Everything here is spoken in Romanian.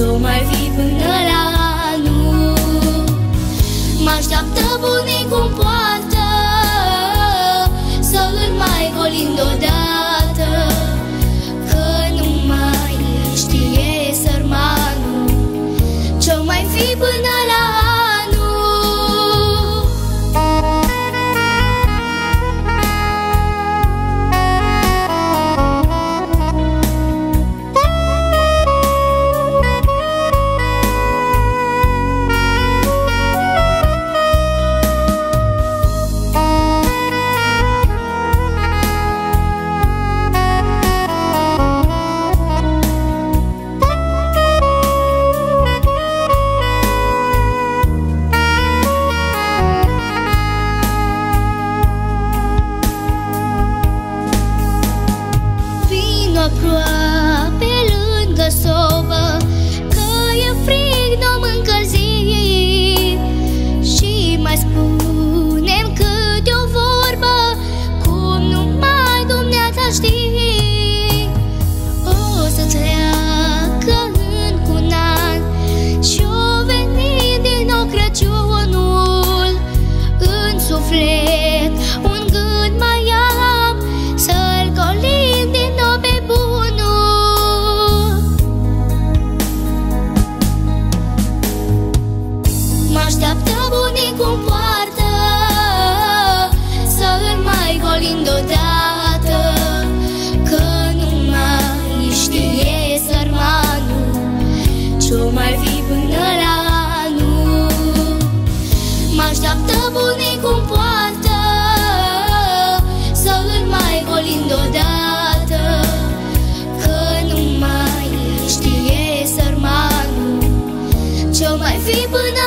Ce-o mai fi până la anul? Mă-așteaptă bunicul în poartă să îl mai golim deodată, că nu mai știe sărmanul ce-o mai fi până la anul. Aproape lângă sobă, că e frig, n-om încălzi, și mai spune-mi câte o vorbă, cum numai dumneata știi. O să treacă încă un an și-o veni din nou Crăciunul. În suflet un gând mai am, să-l golim din nou pe bunul. Mă-așteaptă bunicul în poartă să îl mai golim deodată, că nu mai știe sărmanul ce-o mai fi până la anul. Mă-așteaptă bunicul în poartă să îl mai golim deodată, că nu mai știe sărmanul ce-o mai fi până